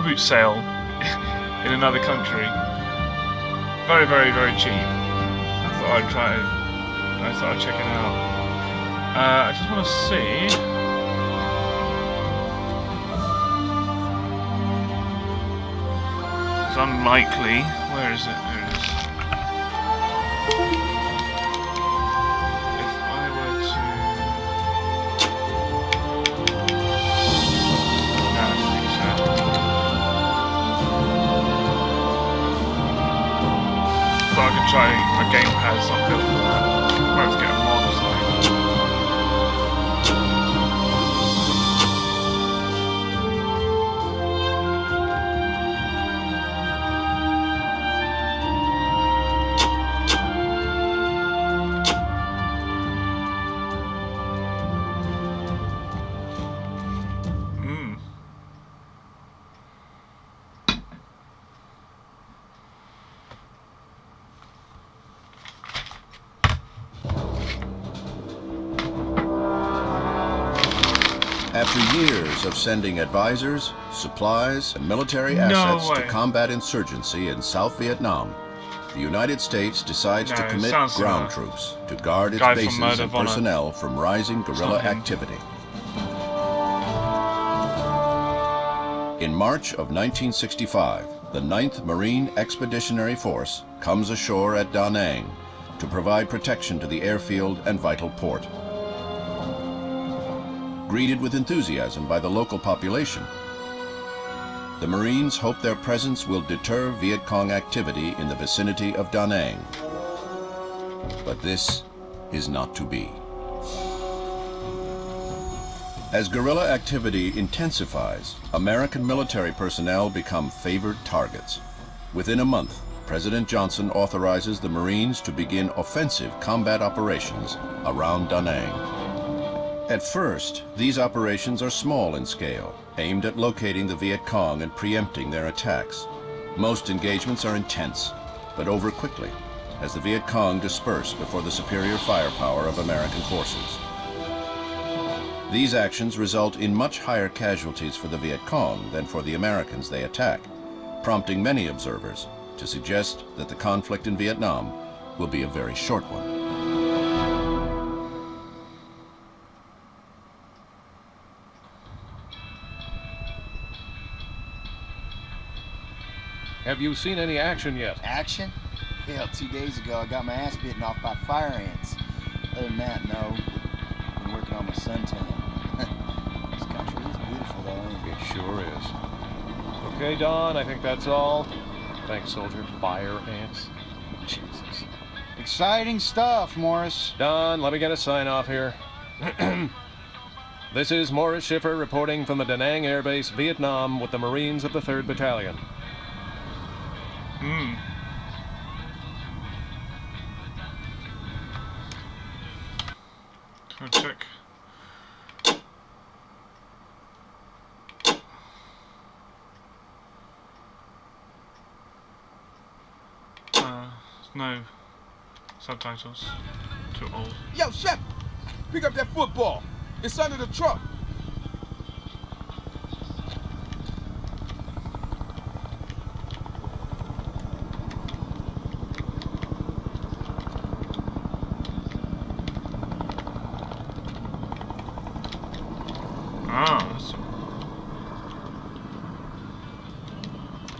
boot sale in another country. Very, very, very cheap. I thought I'd check it out. I just want to see. It's unlikely. Where is it? There it is. If I were to... No, I don't think so. Thought I could try a gamepad, it's not built for that. Might have to get a mod or something. After years of sending advisors, supplies, and military assets to combat insurgency in South Vietnam, the United States decides to commit ground troops to guard its bases and personnel from rising guerrilla activity. In March of 1965, the 9th Marine Expeditionary Force comes ashore at Da Nang to provide protection to the airfield and vital port. Greeted with enthusiasm by the local population, the Marines hope their presence will deter Viet Cong activity in the vicinity of Da Nang. But this is not to be. As guerrilla activity intensifies, American military personnel become favored targets. Within a month, President Johnson authorizes the Marines to begin offensive combat operations around Da Nang. At first, these operations are small in scale, aimed at locating the Viet Cong and preempting their attacks. Most engagements are intense, but over quickly, as the Viet Cong disperse before the superior firepower of American forces. These actions result in much higher casualties for the Viet Cong than for the Americans they attack, prompting many observers to suggest that the conflict in Vietnam will be a very short one. Have you seen any action yet? Action? Hell, 2 days ago I got my ass bitten off by fire ants. Other than that, no. Been working on my suntan. This country is beautiful though, ain't it? It sure is. Okay, Don, I think that's all. Thanks, soldier. Fire ants. Jesus. Exciting stuff, Morris. Don, let me get a sign off here. This is Morris Schiffer reporting from the Da Nang Air Base, Vietnam, with the Marines of the 3rd Battalion. I'll check. No subtitles. Too old. Yo, Chef! Pick up that football. It's under the truck.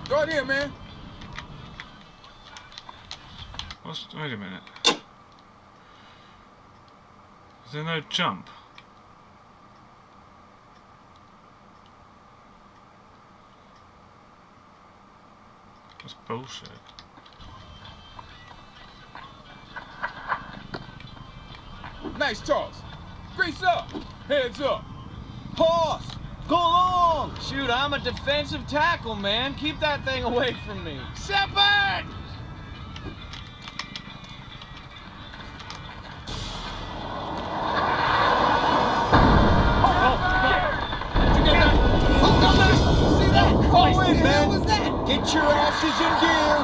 Go ahead here, man. Wait a minute. Is there no jump? That's bullshit. Nice toss. Grease up. Heads up. Pause! Go long! Shoot, I'm a defensive tackle, man. Keep that thing away from me. Shepard! Go in, man! Get your asses in gear!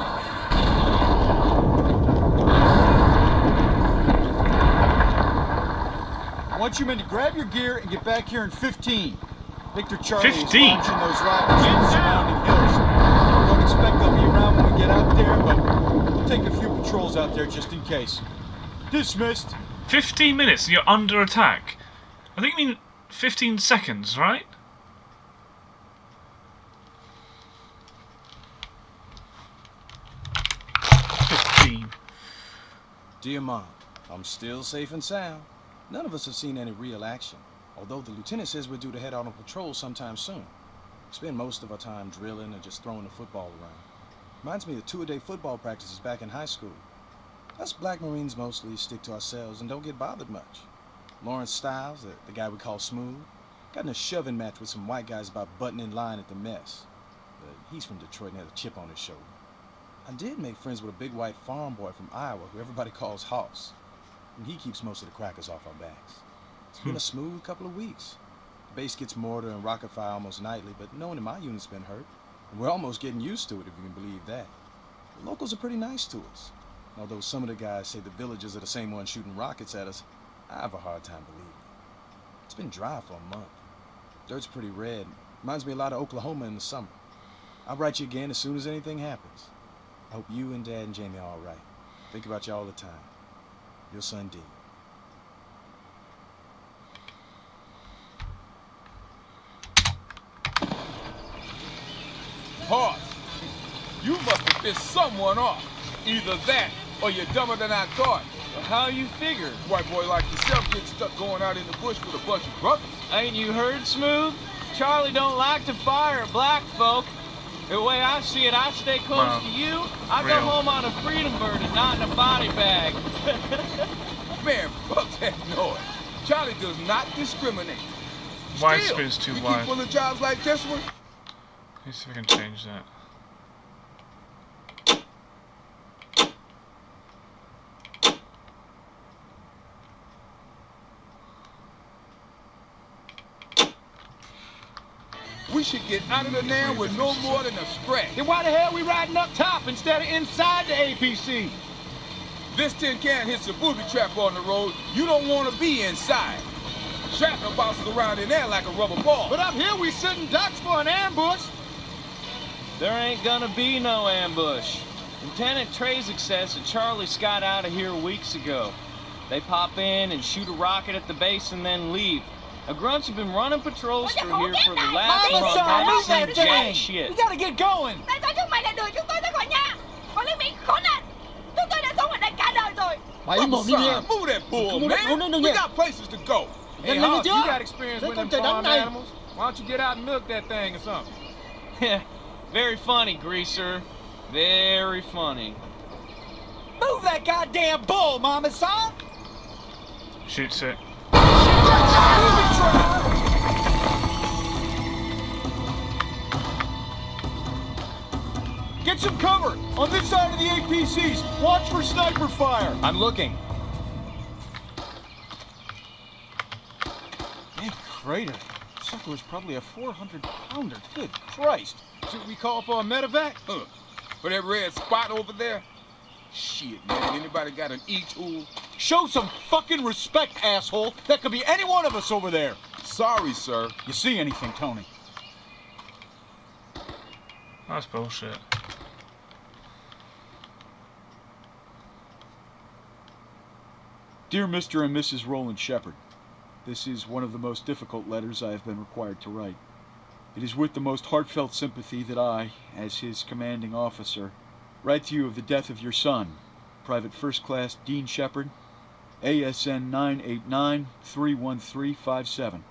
I want you men to grab your gear and get back here in 15. Victor Charlie is 15? launching those rockets in the surrounding hills. Don't expect they'll be around when we get out there, but we'll take a few patrols out there just in case. Dismissed. 15 minutes and you're under attack. I think you mean 15 seconds, right? Dear Mom, I'm still safe and sound. None of us have seen any real action, although the lieutenant says we're due to head out on patrol sometime soon. We spend most of our time drilling and just throwing the football around. Reminds me of two-a-day football practices back in high school. Us black Marines mostly stick to ourselves and don't get bothered much. Lawrence Stiles, the guy we call Smooth, got in a shoving match with some white guys about butting in line at the mess. But he's from Detroit and has a chip on his shoulder. I did make friends with a big white farm boy from Iowa who everybody calls Hoss. And he keeps most of the crackers off our backs. It's been a smooth couple of weeks. The base gets mortar and rocket fire almost nightly, but no one in my unit's been hurt. And we're almost getting used to it, if you can believe that. The locals are pretty nice to us. And although some of the guys say the villagers are the same ones shooting rockets at us, I have a hard time believing it. It's been dry for a month. Dirt's pretty red. Reminds me a lot of Oklahoma in the summer. I'll write you again as soon as anything happens. I hope you and Dad and Jamie are all right. Think about you all the time. Your son, D. Hoss, you must have pissed someone off. Either that, or you're dumber than I thought. Well, how you figure? White boy like yourself gets stuck going out in the bush with a bunch of brothers. Ain't you heard, Smooth? Charlie don't like to fire at black folk. The way I see it, I stay close to you. I go home on a freedom bird and not in a body bag. Man, fuck that noise. Charlie does not discriminate. Wide Still, screen's too you wide. keep pulling jobs like this one? Let's see if I can change that. We should get out of there now with no more than a scratch. Then why the hell are we riding up top instead of inside the APC? This tin can hits a booby trap on the road. You don't want to be inside. Shrapnel bounces around in there like a rubber ball. But up here we sitting ducks for an ambush. There ain't gonna be no ambush. Lieutenant Trezek says that Charlie got out of here weeks ago. They pop in and shoot a rocket at the base and then leave. Now, Grunts have been running patrols through here for the last month. Haven't seen jack shit. We gotta get going. Tại sao chúng mày lại đuổi chúng tôi ra khỏi nhà? Bọn lính Mỹ khốn nạn. Chúng tôi đã sống ở đây cả đời rồi. Move that bull, man. We got places to go. Hey, Hoss, you got experience with them farm animals. Why don't you get out and milk that thing or something? Very funny, Greaser. Very funny. Move that goddamn bull, Mama son. Shoots it. Get some cover on this side of the APCs. Watch for sniper fire. I'm looking. Big crater. Sucker was probably a 400-pounder. Good Christ. Should we call for a medevac? For that red spot over there? Shit, man. Anybody got an E-tool? Show some fucking respect, asshole. That could be any one of us over there. Sorry, sir. You see anything, Tony? That's bullshit. Dear Mr. and Mrs. Roland Shepard, this is one of the most difficult letters I have been required to write. It is with the most heartfelt sympathy that I, as his commanding officer, write to you of the death of your son, Private First Class Dean Shepard, ASN 989-31357,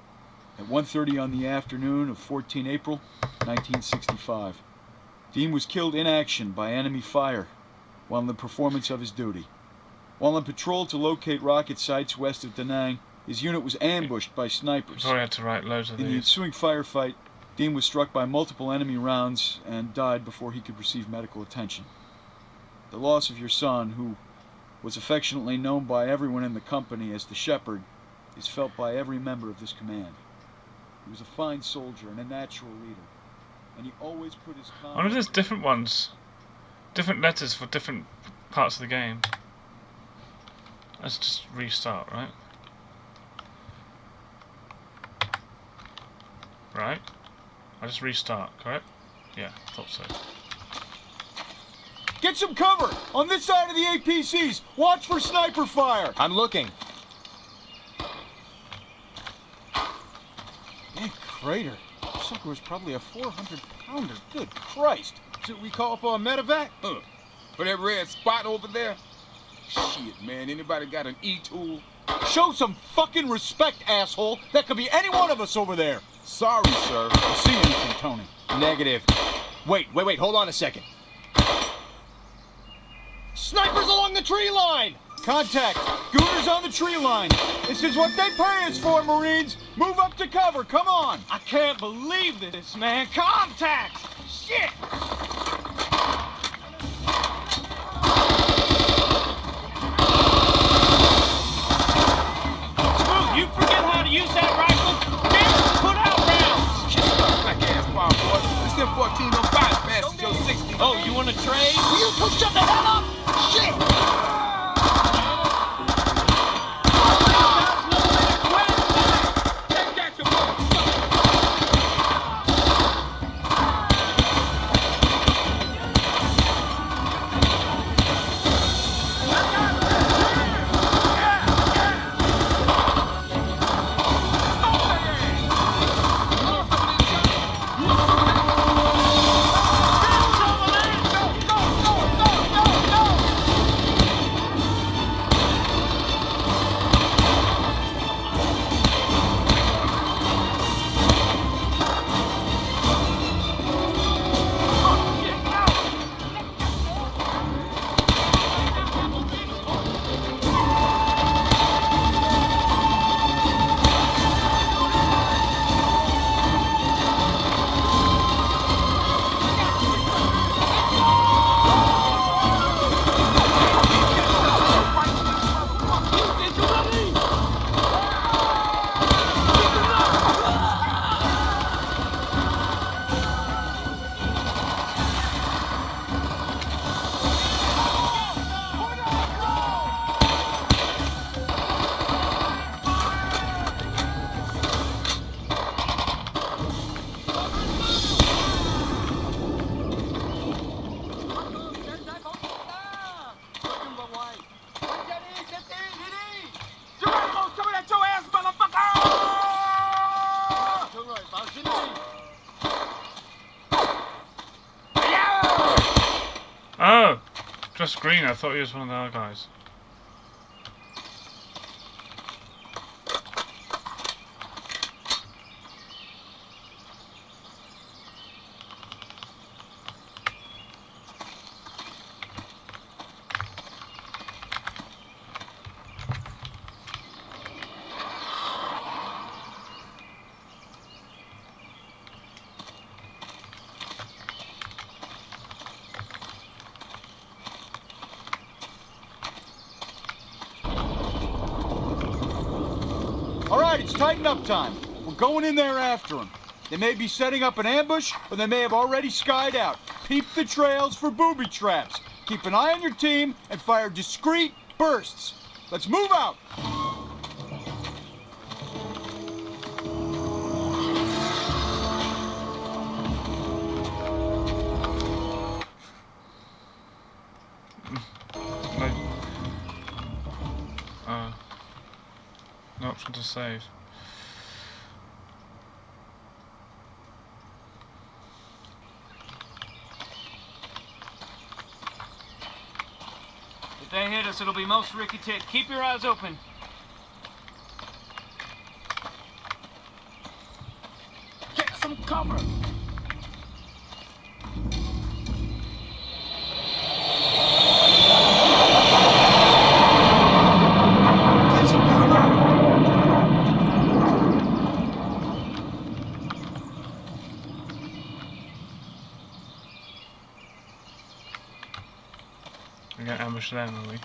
at 1:30 on the afternoon of 14 April, 1965. Dean was killed in action by enemy fire while in the performance of his duty. While on patrol to locate rocket sites west of Da Nang, his unit was ambushed by snipers. Probably had to write loads of In the these. ensuing firefight, Dean was struck by multiple enemy rounds and died before he could receive medical attention. The loss of your son, who was affectionately known by everyone in the company as the Shepherd, is felt by every member of this command. He was a fine soldier and a natural leader, and he always put his I wonder if there's conduct... different ones. Different letters for different parts of the game. Let's just restart, right? right? I just restart, correct? Yeah, thought so. Get some cover! On this side of the APCs! Watch for sniper fire! I'm looking. Big crater. This sucker was probably a 400-pounder. Good Christ! Should we call for a medevac? For that red spot over there? Shit, man. Anybody got an E-tool? Show some fucking respect, asshole! That could be any one of us over there! Sorry, sir. I see anything, Tony. Negative. Wait, hold on a second. Snipers along the tree line! Contact! Gooners on the tree line! This is what they pay us for, Marines! Move up to cover, come on! I can't believe this, man. Contact! Shit! Smooth, you forget how to use that rifle? Damn, put out rounds! Kiss my black ass bomb, boy. This M1405 passes your 60. Oh, you want to trade? Will you push shut the hell up? Shit! Take that, you motherfucker! Oh! Just green, I thought he was one of the other guys. Alright, it's tighten up time. We're going in there after them. They may be setting up an ambush, or they may have already skied out. Peep the trails for booby traps. Keep an eye on your team and fire discreet bursts. Let's move out! No option to save. If they hit us, it'll be most Ricky Tick. Keep your eyes open. Get some cover! We're gonna ambush them, are we?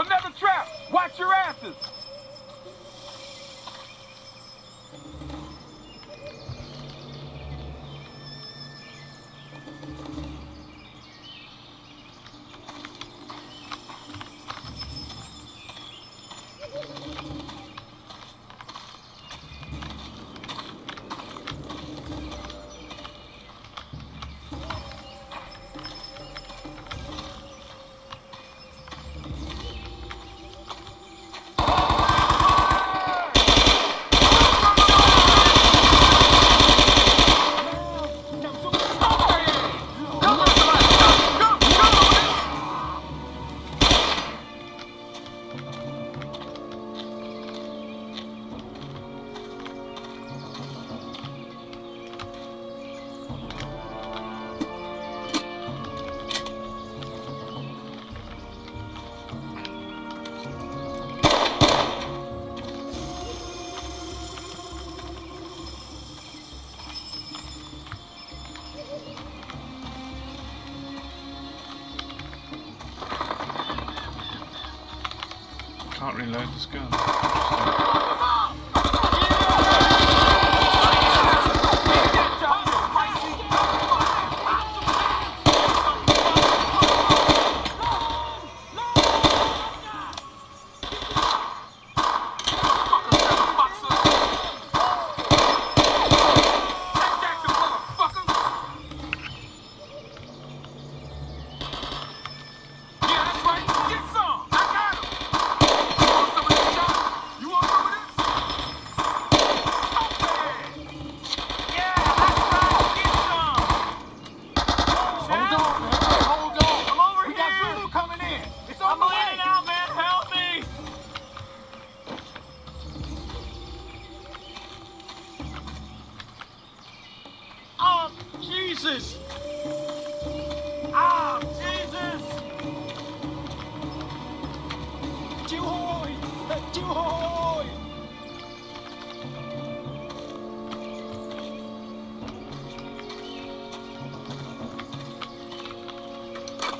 Another trap! Watch your asses! Can't reload this gun. Jesus! Ah, Jesus! Jihoy! Jihoy!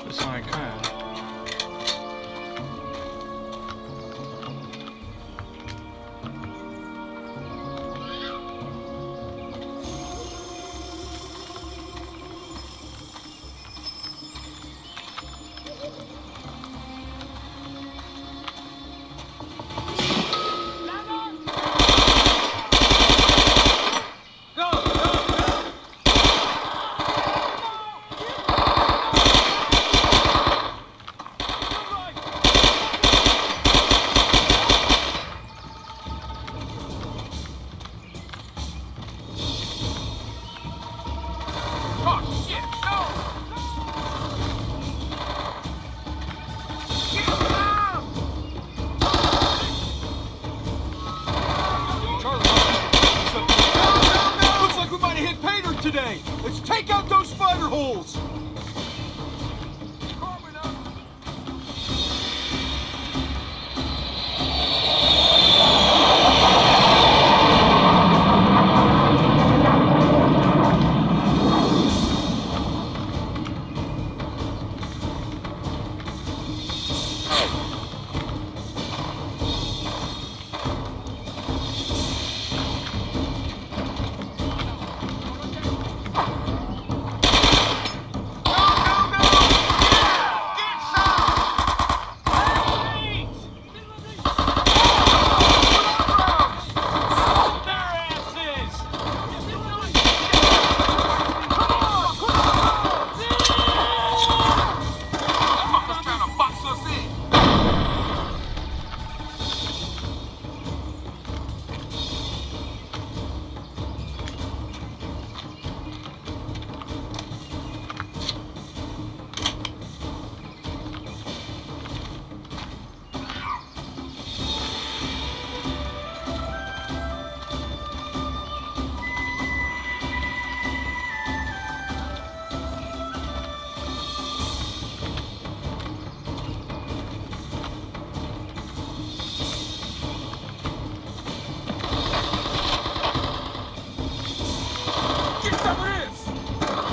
It's like that. Today, let's take out those fighter holes.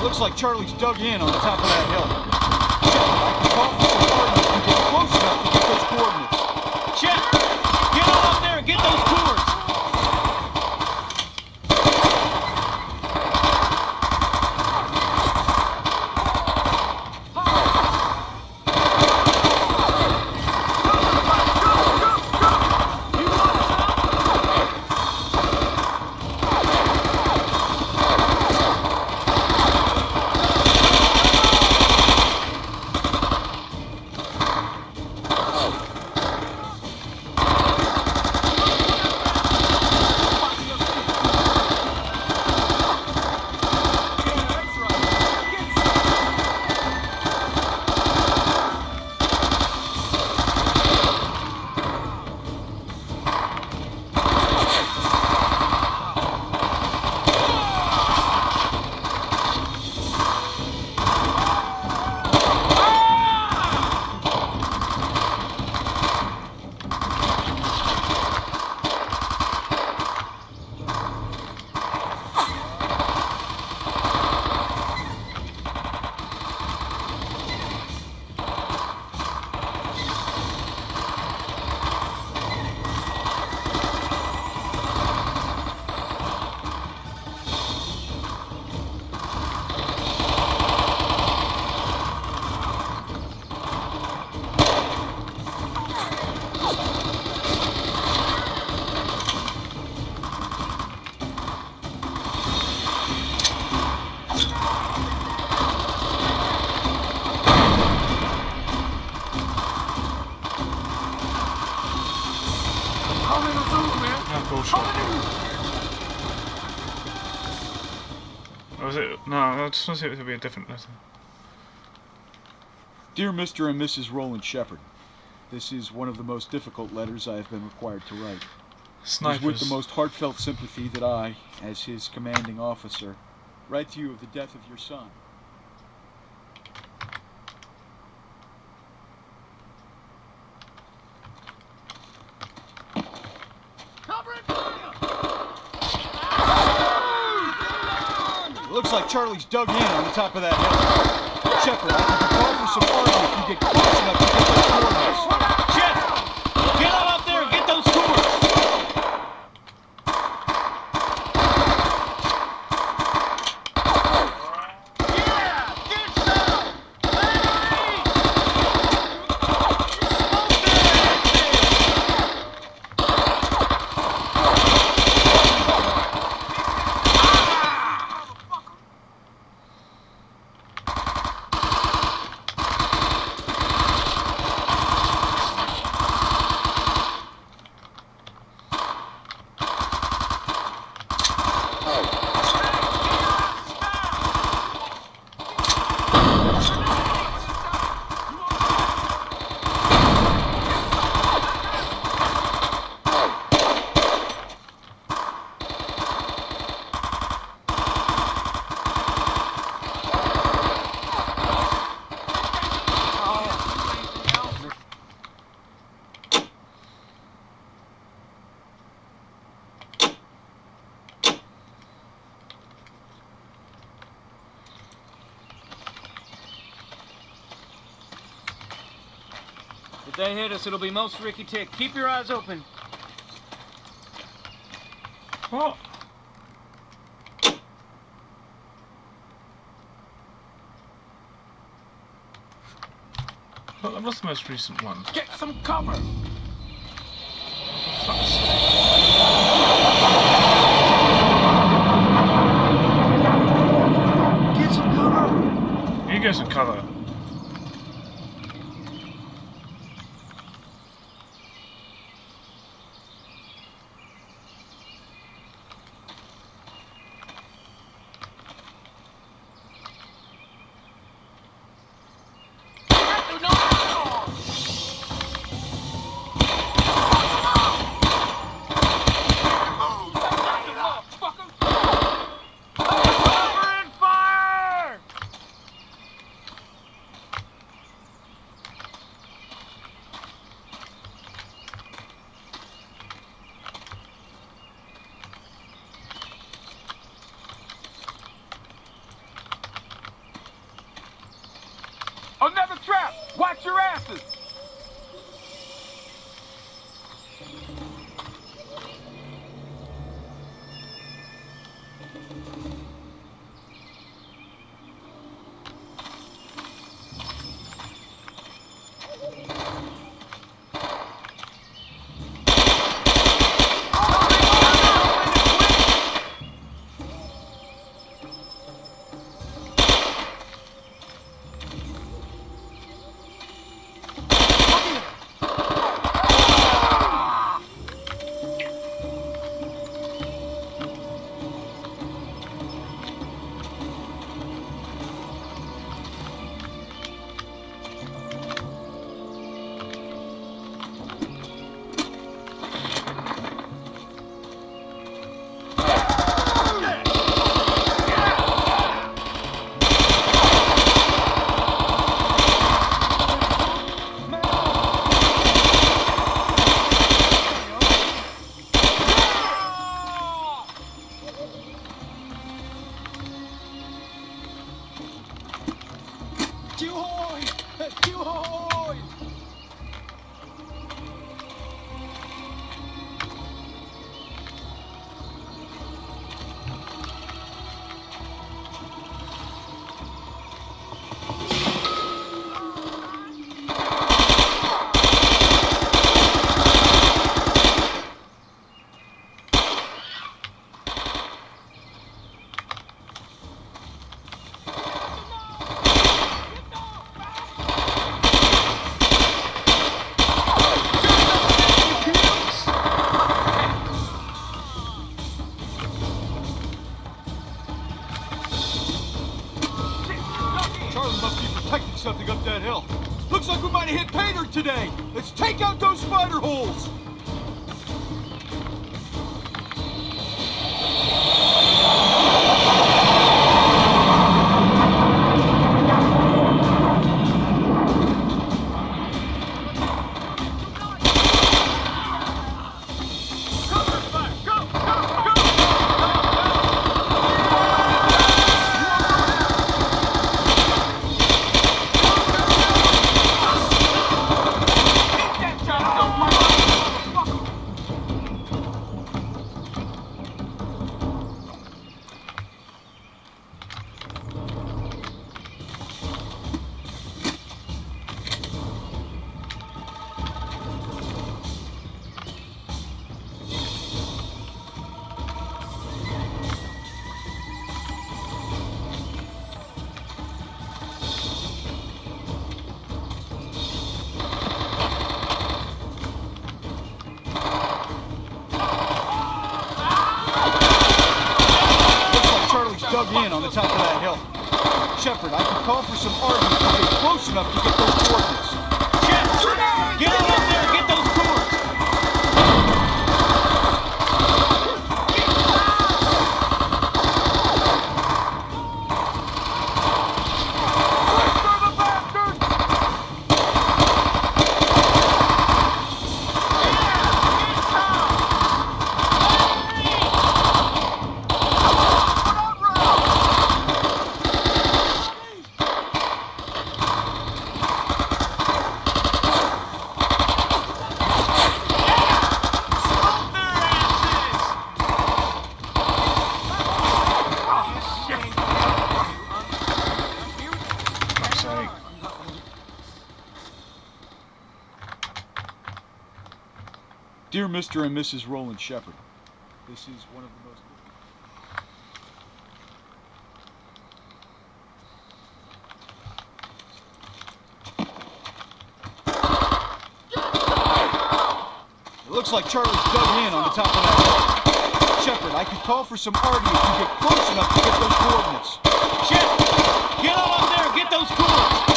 Looks like Charlie's dug in on the top of that hill. I can call for some partners and get close enough to get those coordinates. Full shot. Or was it? No, I just want to see if it would be a different letter. Dear Mr. and Mrs. Roland Shepard, this is one of the most difficult letters I have been required to write. It is with Snipers. the most heartfelt sympathy that I, as his commanding officer, write to you of the death of your son. It looks like Charlie's dug in on the top of that hill. Shepard, I can call for some army if you get close enough to get those coordinates. Shit! Get on up there and get those tours! If they hit us, it'll be most Ricky Tick. Keep your eyes open. What? Well, that was the most recent one. Get some cover! Fuck's sake. Get some cover! You get some cover. Another trap! Watch your asses! to hit pay dirt today. Let's take out those spider holes. Dug in on the top of that hill. Shepard, I can call for some armies to get close enough to get those coordinates. Shepard, get on up there and get those coordinates. Dear Mr. and Mrs. Roland Shepard, this is one of the most... It looks like Charlie's dug in on the top of that hill. Shepard, I could call for some arty if you get close enough to get those coordinates. Shepard, get on up there and get those coordinates.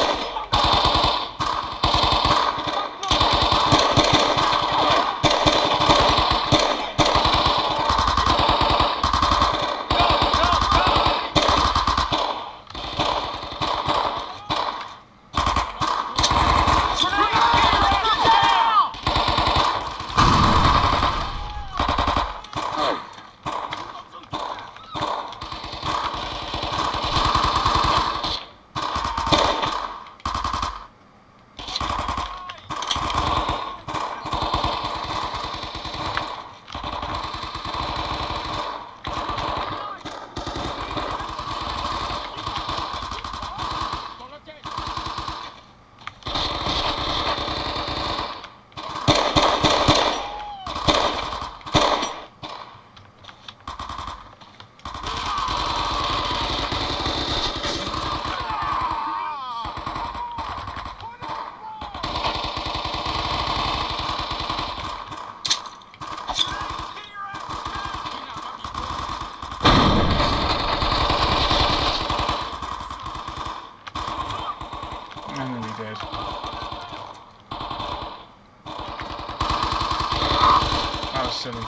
Silly.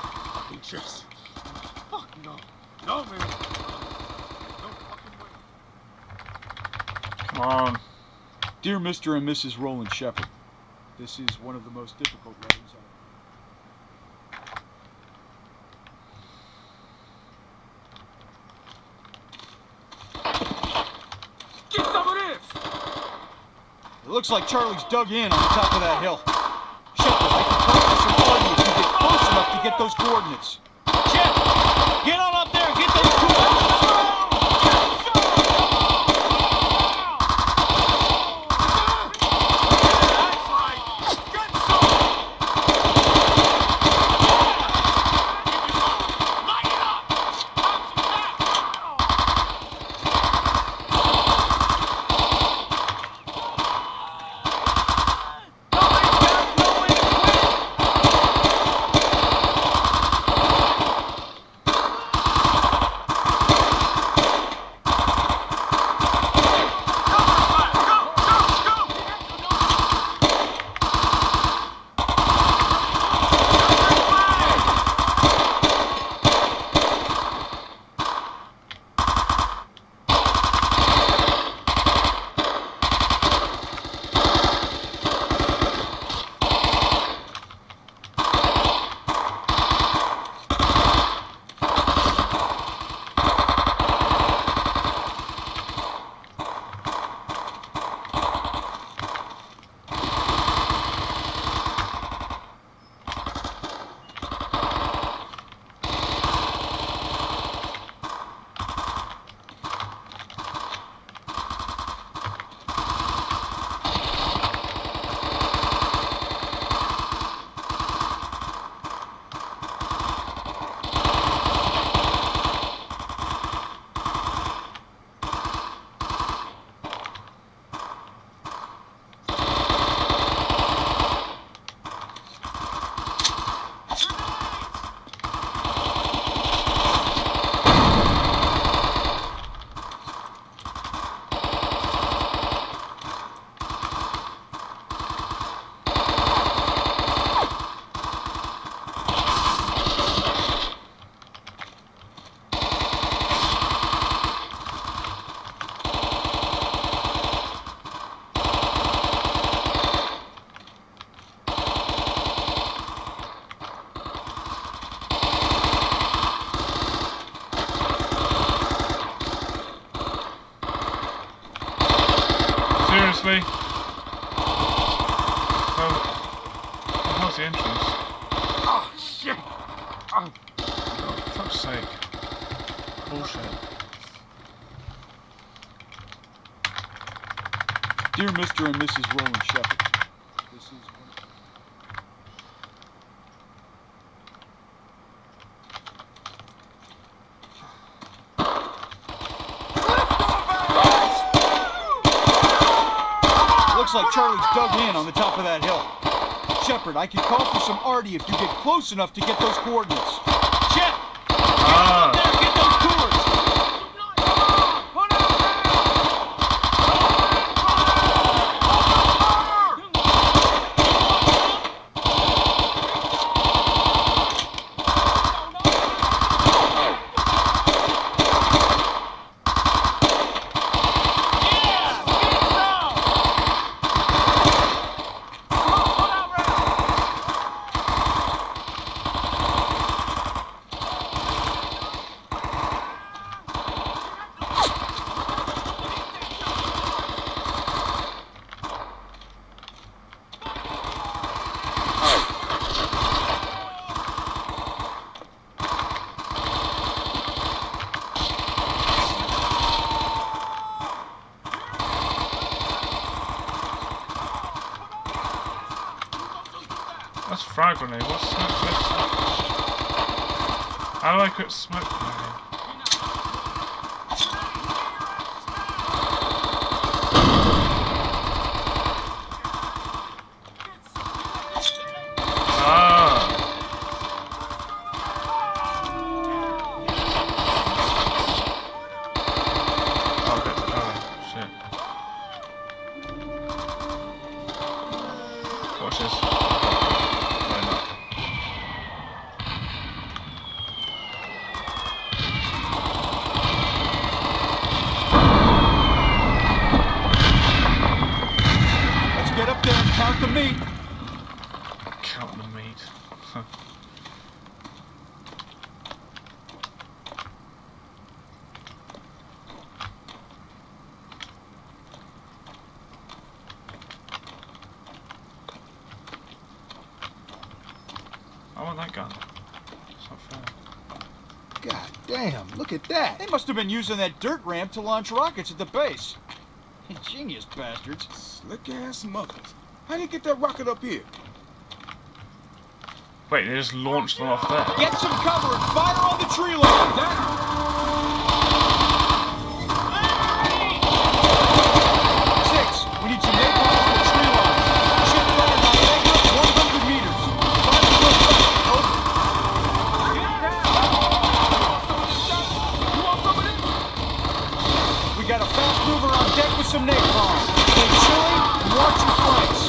Just. Fuck no. No, man. No fucking way. Come on. Dear Mr. and Mrs. Roland Shepard, this is one of the most difficult letters Get some of this! It looks like Charlie's dug in on the top of that hill. Shepard, I can call for some arty if you get close enough to get those coordinates. Shepard, get on up there and get those coordinates. Where's the entrance? Oh, shit! Oh, for fuck's sake. Bullshit. Dear Mr. and Mrs. Roland Shepard, this is looks like Charlie's dug in on the top of that hill. Shepard, I can call for some Artie if you get close enough to get those coordinates. Shep! There, get those cords! That's frag grenade. What's smoke grenade? How do I quit smoke grenade? Ah! Oh, that's shit. Watch this. Why not? Let's get up there and count the meat. Count the meat. Huh. I want that gun. It's not fair. God damn, look at that. They must have been using that dirt ramp to launch rockets at the base. Ingenious bastards. Slick ass muggers. How do you get that rocket up here? Wait, they just launched them off there. Get some cover and fire on the tree line. Six, we need some napalm on the tree line. Ship fire by negative 100 meters. Fire the roof back. Over. We got a fast mover on deck with some napalm. Stay chilly and watch your flanks.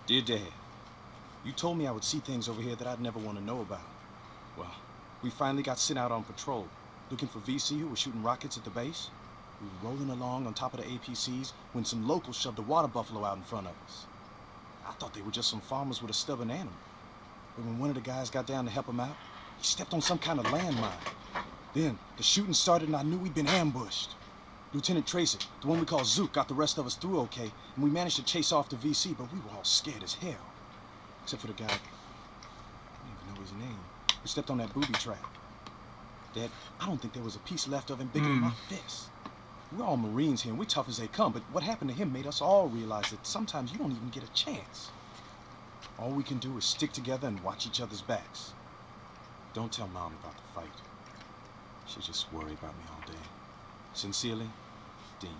Dear Dad, you told me I would see things over here that I'd never want to know about. Well, we finally got sent out on patrol, looking for VC who was shooting rockets at the base. We were rolling along on top of the APCs when some locals shoved a water buffalo out in front of us. I thought they were just some farmers with a stubborn animal. But when one of the guys got down to help him out, he stepped on some kind of landmine. Then the shooting started and I knew we'd been ambushed. Lieutenant Tracy, the one we call Zook, got the rest of us through okay, and we managed to chase off the VC, but we were all scared as hell. Except for the guy, I don't even know his name, who stepped on that booby trap. Dad, I don't think there was a piece left of him bigger than my fist. We're all Marines here, and we're tough as they come, but what happened to him made us all realize that sometimes you don't even get a chance. All we can do is stick together and watch each other's backs. Don't tell Mom about the fight. She'll just worry about me all day. Sincerely, Dean.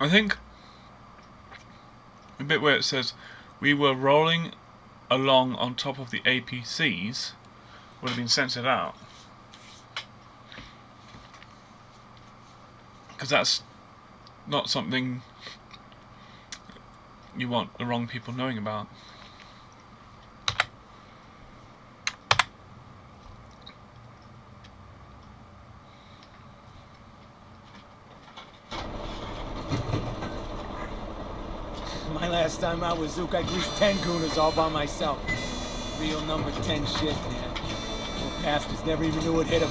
I think a bit where it says we were rolling along on top of the APCs would have been censored out, because that's not something you want the wrong people knowing about. My last time out with Zook, I greased 10 gooners all by myself. Real number 10 shit, man. Little bastards never even knew it hit them.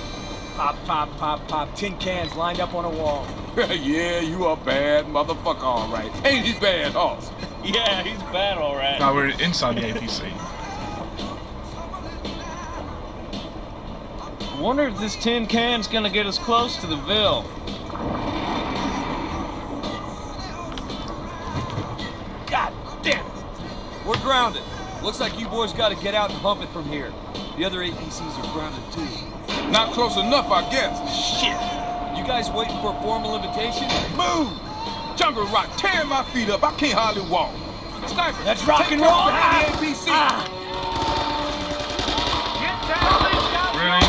Pop, pop, pop, pop. Tin cans lined up on a wall. Yeah, you a bad motherfucker, all right. Ain't he bad, Hoss? Yeah, he's bad, all right. Now we're inside the APC. I wonder if this tin can's gonna get us close to the Ville. God damn it! We're grounded. Looks like you boys gotta get out and hump it from here. The other APCs are grounded too. Not close enough, I guess. Shit! You guys waiting for a formal invitation? Move! Jungle Rock tearing my feet up. I can't hardly walk. Sniper, That's rock and roll! Take the APC. Really?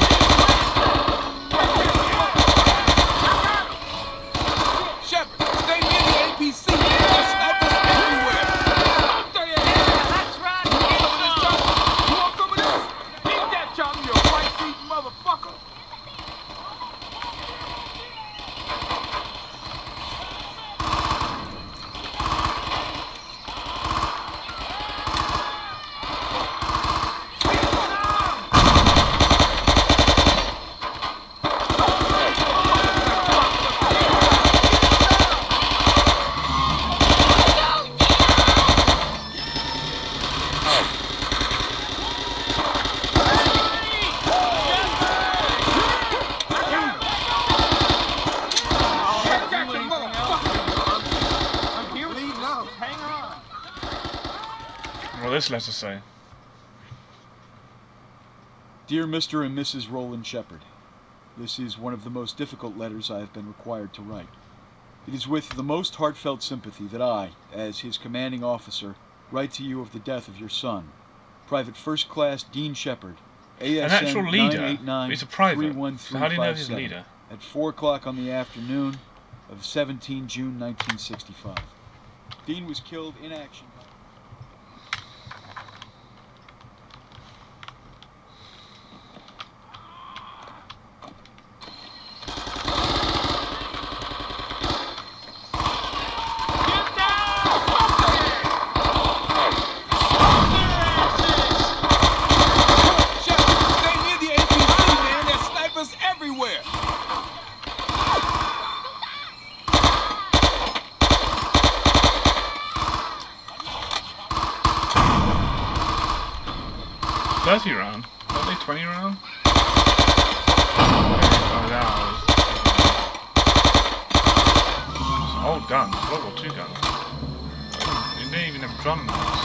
Shepard, stay near the APC. There's snipers everywhere. That's right. You want some of this? Eat that, Johnny, you white-feet motherfucker. What does this letter say? Dear Mr. and Mrs. Roland Shepard, this is one of the most difficult letters I have been required to write. It is with the most heartfelt sympathy that I, as his commanding officer, write to you of the death of your son, Private First Class Dean Shepard, ASN An actual leader. 989 He's a private. So how do you know he's a 31357, leader? at 4 o'clock on the afternoon of 17 June 1965. Dean was killed in action. Shepard, stay near the APC, man. There's snipers everywhere. $30 round? Only 20 round? 35 hours. It's an old gun, World War II gun. You didn't even have drum knives.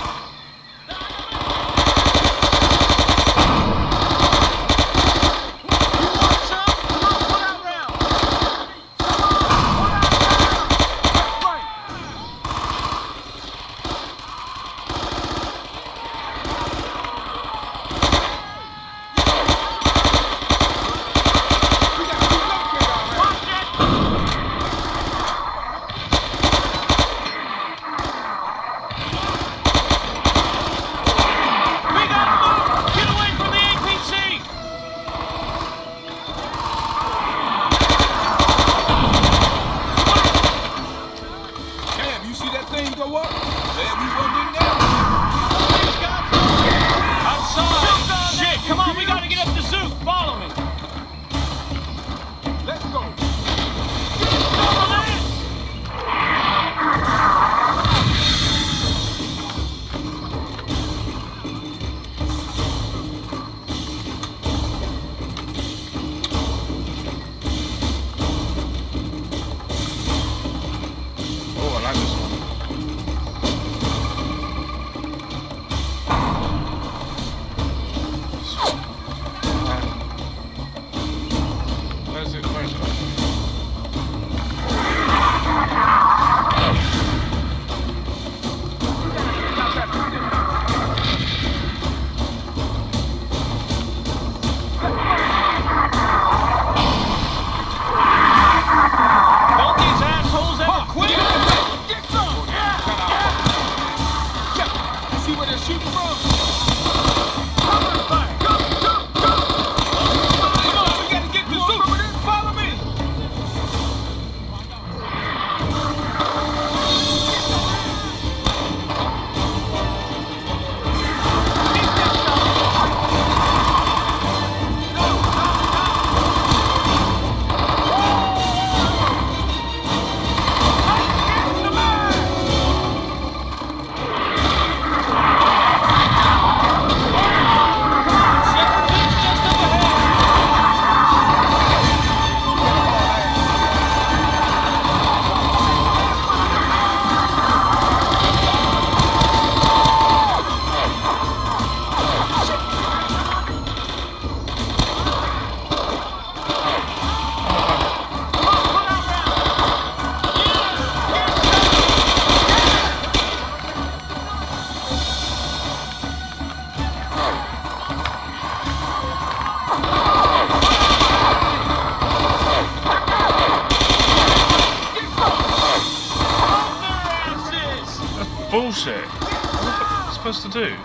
That's bullshit. What am I supposed to do?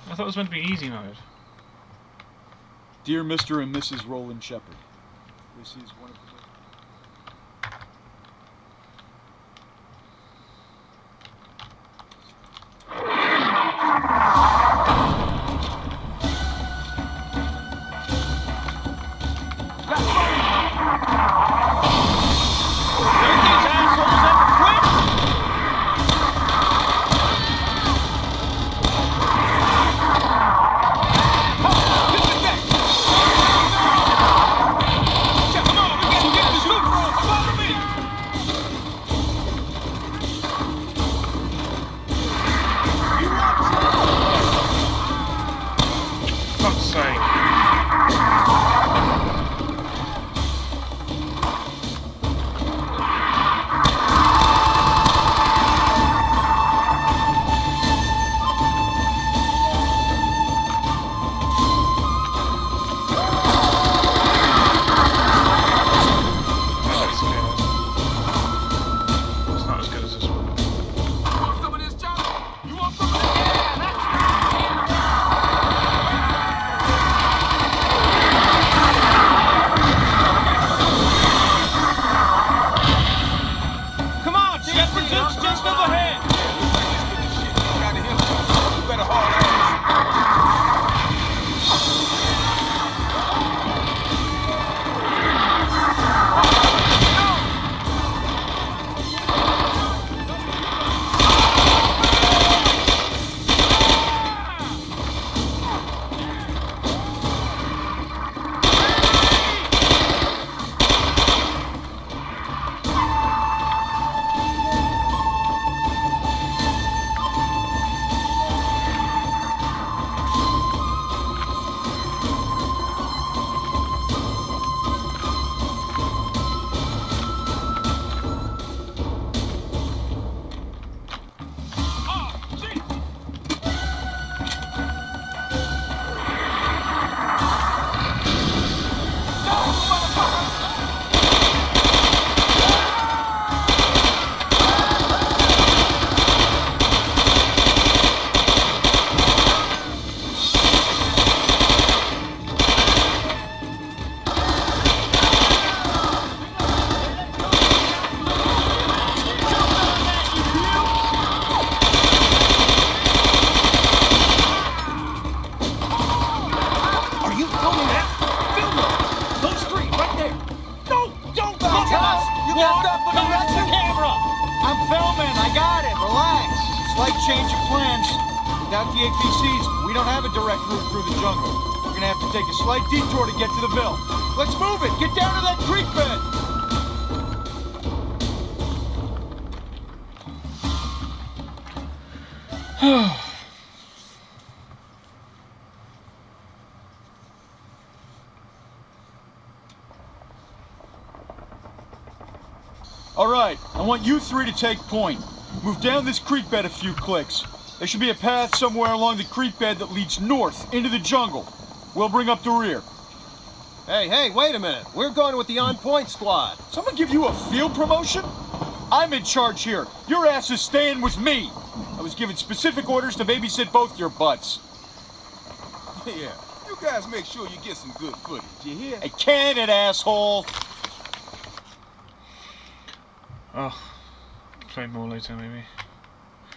I thought it was meant to be easy mode. Dear Mr. and Mrs. Roland Shepard, this is one of the... Fuck's sake. It's not as good as this one. You want some of this, Johnny? You want some of this? Come on, Shepard, it's just up ahead. Gotta hear some. You better haul ass. Change of plans. Without the APCs, we don't have a direct route through the jungle. We're gonna have to take a slight detour to get to the mill. Let's move it! Get down to that creek bed! Alright, I want you three to take point. Move down this creek bed a few clicks. There should be a path somewhere along the creek bed that leads north into the jungle. We'll bring up the rear. Hey, wait a minute. We're going with the on-point squad. Someone give you a field promotion? I'm in charge here. Your ass is staying with me. I was given specific orders to babysit both your butts. Yeah, you guys make sure you get some good footage, you hear? Hey, can it, asshole? Oh, play more later maybe.